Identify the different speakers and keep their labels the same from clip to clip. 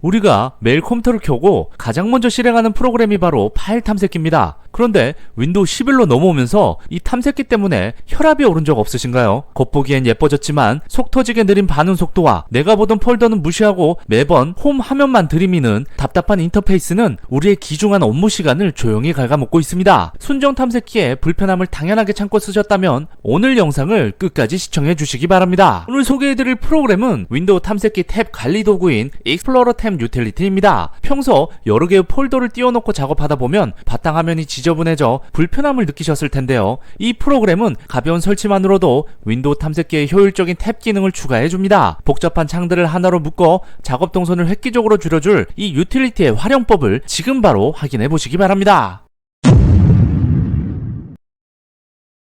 Speaker 1: 우리가 매일 컴퓨터를 켜고 가장 먼저 실행하는 프로그램이 바로 파일 탐색기입니다. 그런데 윈도우 11로 넘어오면서 이 탐색기 때문에 혈압이 오른 적 없으신가요? 겉보기엔 예뻐졌지만 속 터지게 느린 반응 속도와 내가 보던 폴더는 무시하고 매번 홈 화면만 들이미는 답답한 인터페이스는 우리의 귀중한 업무 시간을 조용히 갉아먹고 있습니다. 순정 탐색기의 불편함을 당연하게 참고 쓰셨다면 오늘 영상을 끝까지 시청해 주시기 바랍니다. 오늘 소개해드릴 프로그램은 윈도우 탐색기 탭 관리 도구인 익스플로러 탭 유틸리티입니다. 평소 여러 개의 폴더를 띄워놓고 작업하다 보면 바탕화면이 지저분해져 불편함을 느끼셨을 텐데요. 이 프로그램은 가벼운 설치만으로도 윈도우 탐색기의 효율적인 탭 기능을 추가해줍니다. 복잡한 창들을 하나로 묶어 작업 동선을 획기적으로 줄여줄 이 유틸리티의 활용법을 지금 바로 확인해보시기 바랍니다.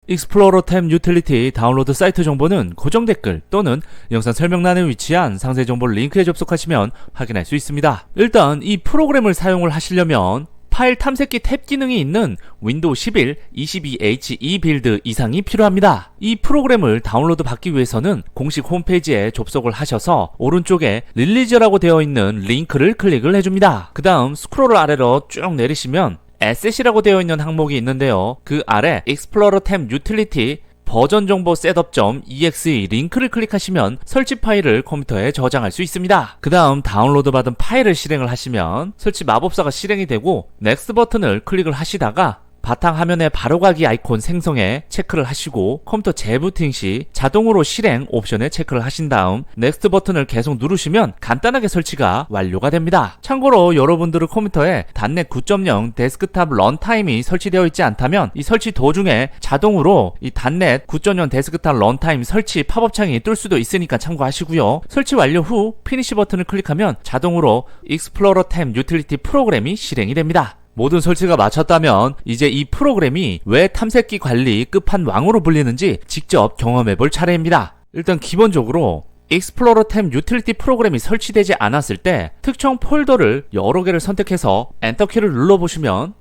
Speaker 1: 익스플로러 탭 유틸리티 다운로드 사이트 정보는 고정 댓글 또는 영상 설명란에 위치한 상세 정보 링크에 접속하시면 확인할 수 있습니다. 일단 이 프로그램을 사용을 하시려면 파일 탐색기 탭 기능이 있는 윈도우 11 22H2 빌드 이상이 필요합니다. 이 프로그램을 다운로드 받기 위해서는 공식 홈페이지에 접속을 하셔서 오른쪽에 릴리즈라고 되어 있는 링크를 클릭을 해줍니다. 그 다음 스크롤을 아래로 쭉 내리시면 에셋이라고 되어 있는 항목이 있는데요. 그 아래 익스플로러 탭 유틸리티 버전 정보 셋업.exe 링크를 클릭하시면 설치 파일을 컴퓨터에 저장할 수 있습니다. 그 다음 다운로드 받은 파일을 실행을 하시면 설치 마법사가 실행이 되고 넥스트 버튼을 클릭을 하시다가 바탕화면의 바로가기 아이콘 생성에 체크를 하시고 컴퓨터 재부팅 시 자동으로 실행 옵션에 체크를 하신 다음 넥스트 버튼을 계속 누르시면 간단하게 설치가 완료가 됩니다. 참고로 여러분들의 컴퓨터에 .NET 9.0 데스크탑 런타임이 설치되어 있지 않다면 이 설치 도중에 자동으로 이 .NET 9.0 데스크탑 런타임 설치 팝업 창이 뜰 수도 있으니까 참고하시고요. 설치 완료 후 피니시 버튼을 클릭하면 자동으로 익스플로러 탭 유틸리티 프로그램이 실행이 됩니다. 모든 설치가 마쳤다면 이제 이 프로그램이 왜 탐색기 관리 끝판왕으로 불리는지 직접 경험해볼 차례입니다. 일단 기본적으로 익스플로러 탭 유틸리티 프로그램이 설치되지 않았을 때 특정 폴더를 여러 개를 선택해서 엔터키를 눌러보시면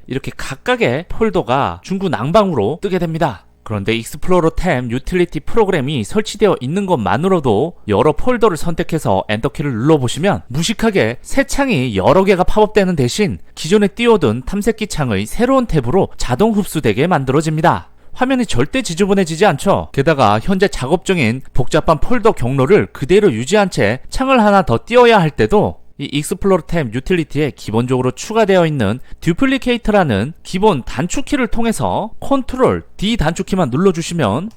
Speaker 1: 이렇게 각각의 폴더가 중구난방으로 뜨게 됩니다. 그런데 익스플로러 탭 유틸리티 프로그램이 설치되어 있는 것만으로도 여러 폴더를 선택해서 엔터키를 눌러보시면 무식하게 새 창이 여러 개가 팝업되는 대신 기존에 띄워둔 탐색기 창의 새로운 탭으로 자동 흡수되게 만들어집니다. 화면이 절대 지저분해지지 않죠. 게다가 현재 작업 중인 복잡한 폴더 경로를 그대로 유지한 채 창을 하나 더 띄워야 할 때도 이 익스플로러 탭 유틸리티에 기본적으로 추가되어 있는 듀플리케이트라는 기본 단축키를 통해서 컨트롤 D 단축키만 눌러주시면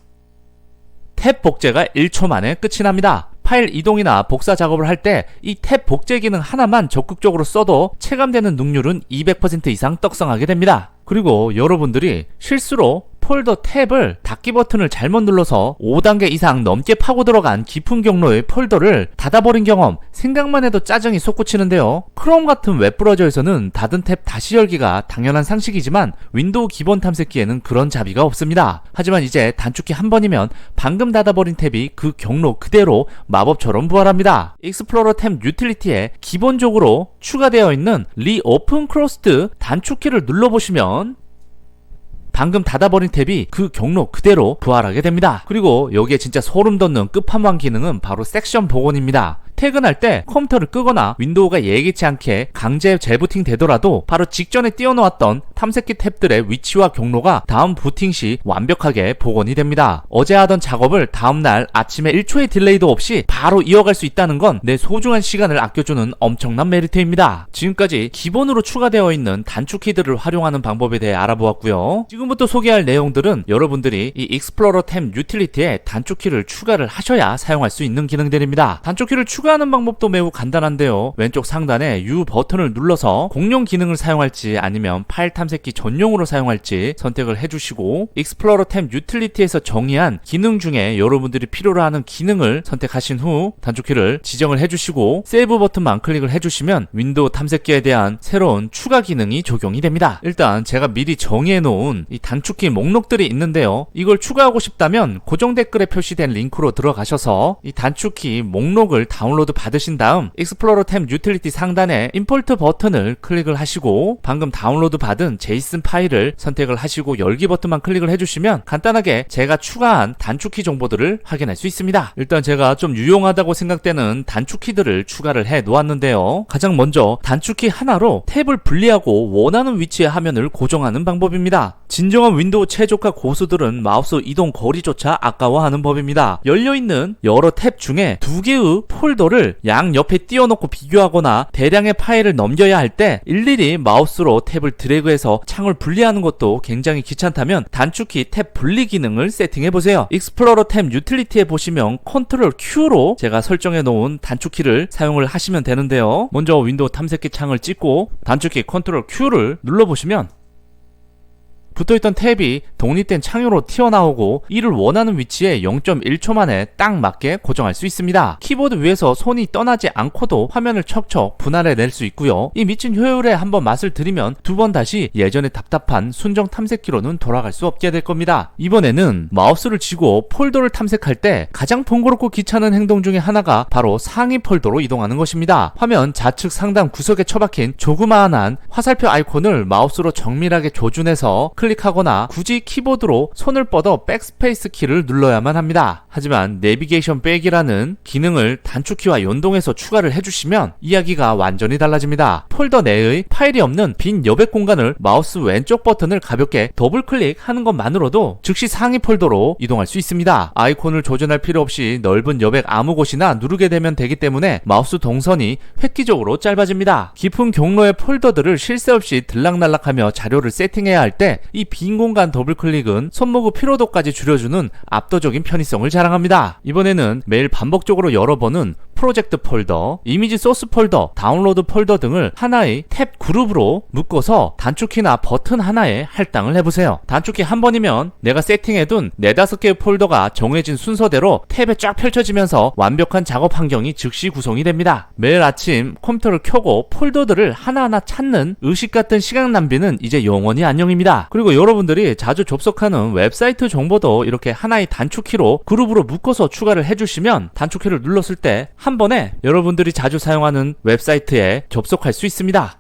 Speaker 1: 탭 복제가 1초 만에 끝이 납니다. 파일 이동이나 복사 작업을 할 때 이 탭 복제 기능 하나만 적극적으로 써도 체감되는 능률은 200% 이상 떡상하게 됩니다. 그리고 여러분들이 실수로 폴더 탭을 닫기 버튼을 잘못 눌러서 5단계 이상 넘게 파고 들어간 깊은 경로의 폴더를 닫아버린 경험, 생각만 해도 짜증이 솟구치는데요. 크롬 같은 웹브라우저에서는 닫은 탭 다시 열기가 당연한 상식이지만 윈도우 기본 탐색기에는 그런 자비가 없습니다. 하지만 이제 단축키 한 번이면 방금 닫아버린 탭이 그 경로 그대로 마법처럼 부활합니다. 익스플로러 탭 유틸리티에 기본적으로 추가되어 있는 리오픈 크로스드 단축키를 눌러보시면 방금 닫아버린 탭이 그 경로 그대로 부활하게 됩니다. 그리고 여기에 진짜 소름 돋는 끝판왕 기능은 바로 섹션 복원입니다. 퇴근할 때 컴퓨터를 끄거나 윈도우가 예기치 않게 강제 재부팅 되더라도 바로 직전에 띄워놓았던 탐색기 탭들의 위치와 경로가 다음 부팅 시 완벽하게 복원이 됩니다. 어제 하던 작업을 다음날 아침에 1초의 딜레이도 없이 바로 이어갈 수 있다는 건 내 소중한 시간을 아껴주는 엄청난 메리트입니다. 지금까지 기본으로 추가되어 있는 단축키들을 활용하는 방법에 대해 알아보았고요. 지금부터 소개할 내용들은 여러분들이 이 익스플로러 탭 유틸리티에 단축키를 추가를 하셔야 사용할 수 있는 기능들입니다. 단축키를 추가하는 방법도 매우 간단한데요. 왼쪽 상단에 U 버튼을 눌러서 공용 기능을 사용할지 아니면 파일 탐색기 전용으로 사용할지 선택을 해주시고 익스플로러 탭 유틸리티에서 정의한 기능 중에 여러분들이 필요로 하는 기능을 선택하신 후 단축키를 지정을 해주시고 세이브 버튼만 클릭을 해주시면 윈도우 탐색기에 대한 새로운 추가 기능이 적용이 됩니다. 일단 제가 미리 정의해놓은 이 단축키 목록들이 있는데요. 이걸 추가하고 싶다면 고정 댓글에 표시된 링크로 들어가셔서 이 단축키 목록을 다운로드 다운로드 받으신 다음 익스플로러 탭 유틸리티 상단에 임포트 버튼을 클릭을 하시고 방금 다운로드 받은 제이슨 파일을 선택을 하시고 열기 버튼만 클릭을 해주시면 간단하게 제가 추가한 단축키 정보들을 확인할 수 있습니다. 일단 제가 좀 유용하다고 생각되는 단축키들을 추가를 해 놓았는데요. 가장 먼저 단축키 하나로 탭을 분리하고 원하는 위치에 화면을 고정하는 방법입니다. 진정한 윈도우 최적화 고수들은 마우스 이동 거리조차 아까워하는 법입니다. 열려있는 여러 탭 중에 두 개의 폴더를 양 옆에 띄워놓고 비교하거나 대량의 파일을 넘겨야 할 때 일일이 마우스로 탭을 드래그해서 창을 분리하는 것도 굉장히 귀찮다면 단축키 탭 분리 기능을 세팅해보세요. 익스플로러 탭 유틸리티에 보시면 컨트롤 Q로 제가 설정해 놓은 단축키를 사용을 하시면 되는데요. 먼저 윈도우 탐색기 창을 찍고 단축키 컨트롤 Q를 눌러보시면 붙어있던 탭이 독립된 창으로 튀어나오고 이를 원하는 위치에 0.1초 만에 딱 맞게 고정할 수 있습니다. 키보드 위에서 손이 떠나지 않고도 화면을 척척 분할해 낼 수 있고요. 이 미친 효율에 한번 맛을 들이면 두 번 다시 예전에 답답한 순정 탐색기로는 돌아갈 수 없게 될 겁니다. 이번에는 마우스를 쥐고 폴더를 탐색할 때 가장 번거롭고 귀찮은 행동 중에 하나가 바로 상위 폴더로 이동하는 것입니다. 화면 좌측 상단 구석에 처박힌 조그마한 화살표 아이콘을 마우스로 정밀하게 조준해서 클릭하거나 굳이 키보드로 손을 뻗어 백스페이스 키를 눌러야만 합니다. 하지만 내비게이션 백이라는 기능을 단축키와 연동해서 추가를 해주시면 이야기가 완전히 달라집니다. 폴더 내의 파일이 없는 빈 여백 공간을 마우스 왼쪽 버튼을 가볍게 더블 클릭하는 것만으로도 즉시 상위 폴더로 이동할 수 있습니다. 아이콘을 조준할 필요 없이 넓은 여백 아무 곳이나 누르게 되면 되기 때문에 마우스 동선이 획기적으로 짧아집니다. 깊은 경로의 폴더들을 쉴 새 없이 들락날락하며 자료를 세팅해야 할 때 이 빈 공간 더블클릭은 손목의 피로도까지 줄여주는 압도적인 편의성을 자랑합니다. 이번에는 매일 반복적으로 열어보는 프로젝트 폴더, 이미지 소스 폴더, 다운로드 폴더 등을 하나의 탭 그룹으로 묶어서 단축키나 버튼 하나에 할당을 해보세요. 단축키 한 번이면 내가 세팅해둔 4-5개의 폴더가 정해진 순서대로 탭에 쫙 펼쳐지면서 완벽한 작업 환경이 즉시 구성이 됩니다. 매일 아침 컴퓨터를 켜고 폴더들을 하나하나 찾는 의식 같은 시간 낭비는 이제 영원히 안녕입니다. 그리고 여러분들이 자주 접속하는 웹사이트 정보도 이렇게 하나의 단축키로 그룹으로 묶어서 추가를 해주시면 단축키를 눌렀을 때 한 번에 여러분들이 자주 사용하는 웹사이트에 접속할 수 있습니다.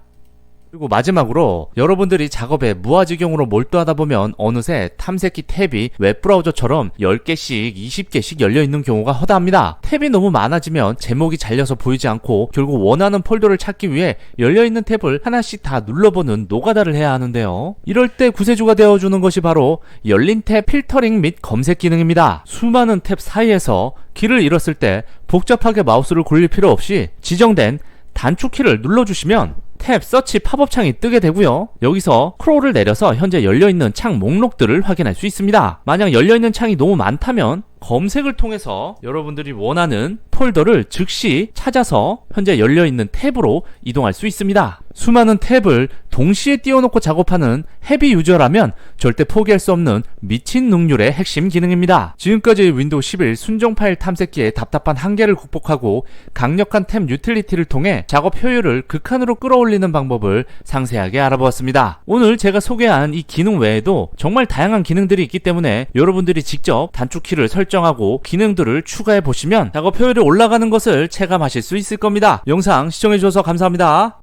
Speaker 1: 그리고 마지막으로 여러분들이 작업에 무아지경으로 몰두하다 보면 어느새 탐색기 탭이 웹브라우저처럼 10개씩 20개씩 열려있는 경우가 허다합니다. 탭이 너무 많아지면 제목이 잘려서 보이지 않고 결국 원하는 폴더를 찾기 위해 열려있는 탭을 하나씩 다 눌러보는 노가다를 해야 하는데요. 이럴 때 구세주가 되어주는 것이 바로 열린 탭 필터링 및 검색 기능입니다. 수많은 탭 사이에서 길을 잃었을 때 복잡하게 마우스를 굴릴 필요 없이 지정된 단축키를 눌러주시면 탭 서치 팝업 창이 뜨게 되고요. 여기서 크롤을 내려서 현재 열려있는 창 목록들을 확인할 수 있습니다. 만약 열려있는 창이 너무 많다면 검색을 통해서 여러분들이 원하는 폴더를 즉시 찾아서 현재 열려있는 탭으로 이동할 수 있습니다. 수많은 탭을 동시에 띄워놓고 작업하는 헤비 유저라면 절대 포기할 수 없는 미친 능률의 핵심 기능입니다. 지금까지 윈도우 11 순정 파일 탐색기의 답답한 한계를 극복하고 강력한 탭 유틸리티를 통해 작업 효율을 극한으로 끌어올리는 방법을 상세하게 알아보았습니다. 오늘 제가 소개한 이 기능 외에도 정말 다양한 기능들이 있기 때문에 여러분들이 직접 단축키를 설정하고 기능들을 추가해 보시면 작업 효율이 올라가는 것을 체감하실 수 있을 겁니다. 영상 시청해주셔서 감사합니다.